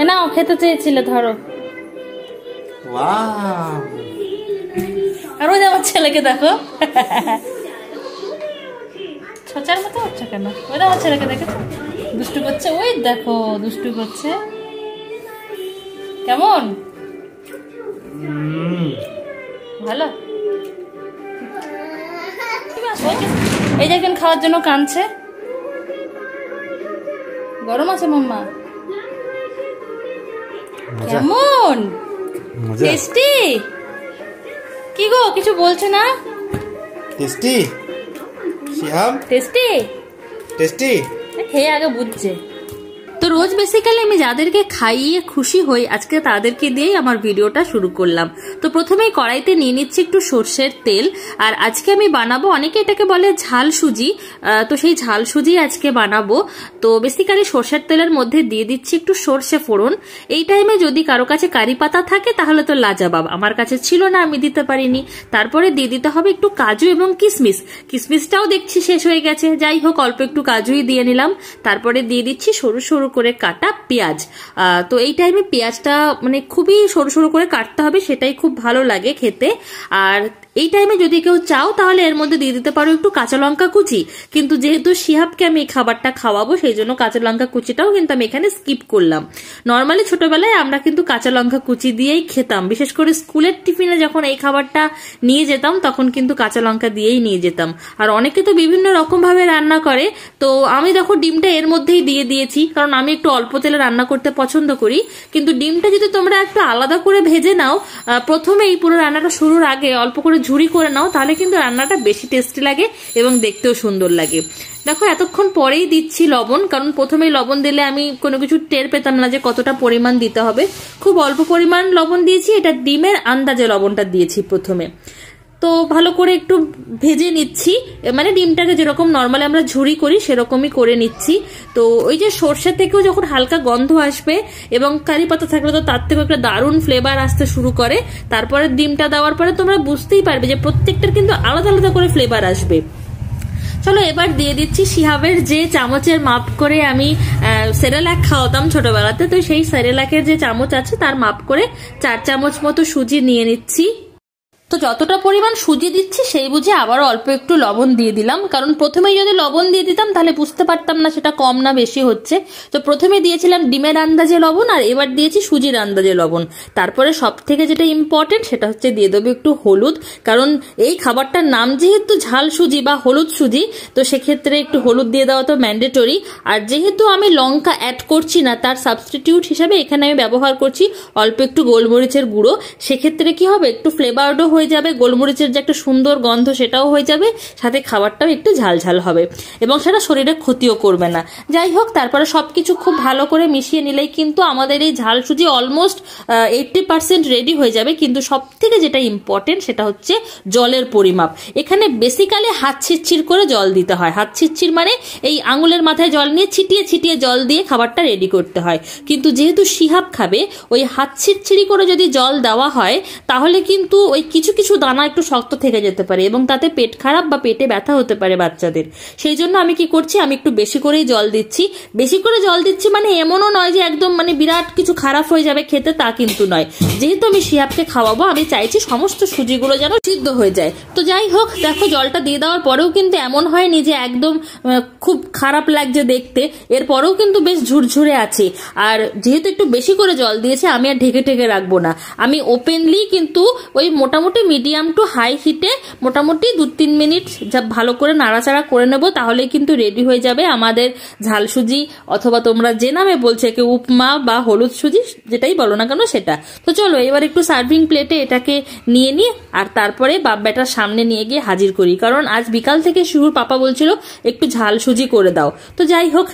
নাও খেতে চেয়েছিলে, ধরো। আর ওই আমার ছেলেকে দেখো, ছোচার মতো হচ্ছে কেন? ওই আমার ছেলেকে দেখেছো দুষ্টু করছে, ওই দেখো দুষ্টু করছে কেমন, ভালো। এই যে এখন খাওয়ার জন্য কাঁদছে, গরম আছে মাম্মা, কেমন টেস্টি? কি গো কিছু বলছে না? টেস্টি শিহাব, টেস্টি টেস্টি খেয়ে আগে বুঝছে। তো রোজ বেসিক্যালি আমি যাদেরকে খাইয়ে খুশি হই, আজকে তাদেরকে দিয়েই আমার ভিডিওটা শুরু করলাম। তো প্রথমেই কড়াইতে নিয়ে নিচ্ছি একটু সর্ষের তেল, আর আজকে আমি বানাবো, অনেকে এটাকে বলে ঝাল সুজি, তো সেই ঝাল সুজি আজকে বানাবো। তো বেসিক্যালি সর্ষের তেলের মধ্যে দিয়ে দিচ্ছি একটু সর্ষে ফোড়ন। এই টাইমে যদি কারো কাছে কারি পাতা থাকে তাহলে তো লাজাবাব, আমার কাছে ছিল না, আমি দিতে পারিনি। তারপরে দিয়ে দিতে হবে একটু কাজু এবং কিশমিশ, কিশমিশটাও দেখছি শেষ হয়ে গেছে, যাই হোক অল্প একটু কাজুই দিয়ে নিলাম। তারপরে দিয়ে দিচ্ছি সরু সরু করে কাটা পেঁয়াজ। তো এই টাইমে পেঁয়াজটা মানে খুবই সরু সরু করে কাটতে হবে, সেটাই খুব ভালো লাগে খেতে। আর এই টাইমে যদি কেউ চাও তাহলে এর মধ্যে দিয়ে দিতে পারো একটু কাঁচা লঙ্কা কুচি, কিন্তু যেহেতু শিহাবকে আমি এই খাবারটা খাওয়াবো সেই জন্য কাঁচা লঙ্কা কুচিটাও কিন্তু আমি এখানে স্কিপ করলাম। নর্মালি ছোটবেলায় আমরা কিন্তু কাঁচা লঙ্কা কুচি দিয়েই খেতাম, বিশেষ করে স্কুলের টিফিনে যখন এই খাবারটা নিয়ে যেতাম তখন কিন্তু কাঁচা লঙ্কা দিয়েই নিয়ে যেতাম। আর অনেকে তো বিভিন্ন রকম ভাবে রান্না করে, তো আমি দেখো ডিমটা এর মধ্যেই দিয়ে দিয়েছি, কারণ আমি একটু অল্প তেলে রান্না করতে পছন্দ করি। কিন্তু ডিমটা যদি তোমরা একটু আলাদা করে ভেজে নাও, প্রথমে এই পুরো রান্নাটা শুরুর আগে অল্প করে ঝুরি করে নাও, তাহলে কিন্তু রান্নাটা বেশি টেস্টি লাগে এবং দেখতেও সুন্দর লাগে। দেখো এতক্ষণ পরেই দিচ্ছি লবণ, কারণ প্রথমেই লবণ দিলে আমি কোনো কিছু টের পেতাম না যে কতটা পরিমাণ দিতে হবে। খুব অল্প পরিমাণ লবণ দিয়েছি, এটা ডিমের আন্দাজে লবণটা দিয়েছি প্রথমে। তো ভালো করে একটু ভেজে নিচ্ছি, মানে ডিমটাকে যেরকম নর্মালি আমরা ঝুরি করি সেরকমই করে নিচ্ছি। তো ওই যে সর্ষে থেকেও যখন হালকা গন্ধ আসবে এবং কারি পাতা থাকলে তো তার থেকেও একটা দারুণ ফ্লেভার আসতে শুরু করে, তারপরে ডিমটা দেওয়ার পরে তোমরা বুঝতেই পারবে যে প্রত্যেকটার কিন্তু আলাদা আলাদা করে ফ্লেভার আসবে। চলো এবার দিয়ে দিচ্ছি শিহাবের যে চামচের মাপ করে আমি সেরেলাক খাওয়াতাম ছোটবেলাতে, তো সেই সেরেলাকের যে চামচ আছে তার মাপ করে 4 চামচ মতো সুজি নিয়ে নিচ্ছি। তো যতটা পরিমাণ সুজি দিচ্ছি সেই বুঝে আবারও অল্প একটু লবণ দিয়ে দিলাম, কারণ প্রথমেই যদি লবণ দিয়ে দিতাম তাহলে বুঝতে পারতাম না সেটা কম না বেশি হচ্ছে। তো প্রথমে দিয়েছিলাম ডিমের আন্দাজে লবণ, আর এবার দিয়েছি সুজির আন্দাজে লবণ। তারপরে সব থেকে যেটা ইম্পর্টেন্ট সেটা হচ্ছে দিয়ে দেবো একটু হলুদ, কারণ এই খাবারটার নাম যেহেতু ঝাল সুজি বা হলুদ সুজি, তো সেক্ষেত্রে একটু হলুদ দিয়ে দেওয়া তো ম্যান্ডেটরি। আর যেহেতু আমি লঙ্কা অ্যাড করছি না, তার সাবস্টিটিউট হিসাবে এখানে আমি ব্যবহার করছি অল্প একটু গোলমরিচের গুঁড়ো। সেক্ষেত্রে কি হবে, একটু ফ্লেভারডও হয়ে যাবে, গোলমরিচের যে একটা সুন্দর গন্ধ সেটাও হয়ে যাবে, সাথে খাবারটাও একটু ঝাল ঝাল হবে এবং সেটা শরীরে ক্ষতিও করবে না। যাই হোক তারপরে সবকিছু খুব ভালো করে মিশিয়ে নিলেই কিন্তু আমাদের এই ঝাল সুজি অলমোস্ট 80% রেডি হয়ে যাবে। কিন্তু সব থেকে যেটা ইম্পর্টেন্ট সেটা হচ্ছে জলের পরিমাপ। এখানে বেসিক্যালি হাত ছিটছির করে জল দিতে হয়, হাত ছিটছির মানে এই আঙুলের মাথায় জল নিয়ে ছিটিয়ে ছিটিয়ে জল দিয়ে খাবারটা রেডি করতে হয়। কিন্তু যেহেতু শিহাব খাবে, ওই হাত ছিটছিড়ি করে যদি জল দেওয়া হয় তাহলে কিন্তু ওই কিছু কিছু দানা একটু শক্ত থেকে যেতে পারে এবং তাতে পেট খারাপ বা পেটে ব্যথা হতে পারে বাচ্চাদের। সেই জন্য আমি কি করছি, আমি একটু বেশি করেই জল দিচ্ছি। বেশি করে জল দিচ্ছি মানে এমনও নয় যে একদম মানে বিরাট কিছু খারাপ হয়ে যাবে খেতে, তা কিন্তু নয়। যেহেতু আমি শিহাবকে খাওয়াবো, আমি চাইছি সমস্ত সুজিগুলো যেন সিদ্ধ হয়ে যায়। তো যাই হোক দেখো জলটা দিয়ে দেওয়ার পরেও কিন্তু এমন হয়নি যে একদম খুব খারাপ লাগছে দেখতে, এরপরেও কিন্তু বেশ ঝুরঝুরে আছে। আর যেহেতু একটু বেশি করে জল দিয়েছে, আমি আর ঢেকে ঢেকে রাখবো না, আমি ওপেনলি কিন্তু ওই মোটামুটি মিডিয়াম টু হাই হিটে মোটামুটি 2-3 মিনিট যা ভালো করে নাড়াচাড়া করে নেব, তাহলে কিন্তু রেডি হয়ে যাবে আমাদের ঝাল সুজি, অথবা তোমরা যে নামে বলছো একে উপমা বা হলুদ সুজি যেটাই বলো না কেন সেটা। তো চলো এবার একটু সার্ভিং প্লেটে এটাকে নিয়ে নিই আর তারপরে বাপ বেটার সামনে নিয়ে গিয়ে হাজির করি, কারণ আজ বিকাল থেকে শুভর পাপা বলছিল একটু ঝাল সুজি করে দাও। তো যাই হোক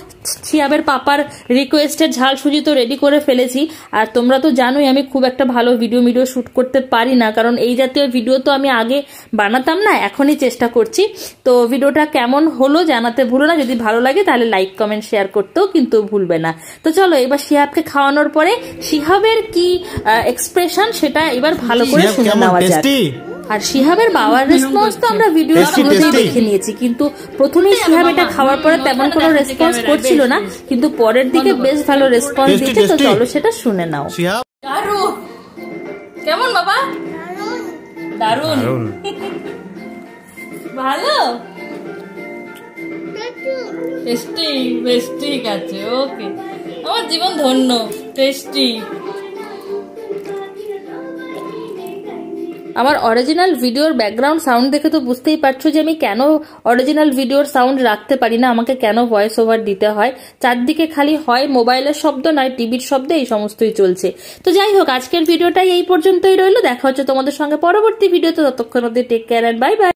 শিহাবের পাপার রিকোয়েস্টের ঝাল সুজি তো রেডি করে ফেলেছি। আর তোমরা তো জানোই আমি খুব একটা ভালো ভিডিও শুট করতে পারি না, কারণ এই জাতীয় ভিডিও তো আমি আগে বানাতাম না, এখনই চেষ্টা করছি। তো ভিডিওটা কেমন হলো জানাতে ভুলো না, যদি ভালো লাগে তাহলে লাইক কমেন্ট শেয়ার করতেও কিন্তু ভুলবে না। তো চলো এবার শিহাবকে খাওয়ানোর পরে শিহাবের কি এক্সপ্রেশন সেটা এবার ভালো করে শুনে নেওয়া যাক। আর শিহাবের বাবার রেসপন্স তো আমরা ভিডিও শুরুতেই দেখে নিয়েছি, কিন্তু প্রথমেই শিহাব এটা খাওয়ার পরে তেমন কোনো রেসপন্স করছিল না, কিন্তু পরের দিকে বেশ ভালো রেসপন্স দিচ্ছে। তো চলো সেটা শুনে নাও। দারুণ, কেমন বাবা? দারুণ, ভালো, টেস্টি, বেশ ঠিক আছে, ওকে। আমার জীবন ধন্য, টেস্টি। আমার অরিজিনাল ভিডিওর ব্যাকগ্রাউন্ড সাউন্ড দেখে তো বুঝতেই পারছো যে আমি কেন অরিজিনাল ভিডিওর সাউন্ড রাখতে পারি না, আমাকে কেন ভয়েস ওভার দিতে হয়। চারদিকে খালি হয় মোবাইলের শব্দ নয় টিভির শব্দ, এই সমস্তই চলছে। তো যাই হোক, আজকের ভিডিওটাই এই পর্যন্তই রইলো। দেখা হচ্ছে তোমাদের সঙ্গে পরবর্তী ভিডিওতে। ততক্ষণ অবধি take care and bye by.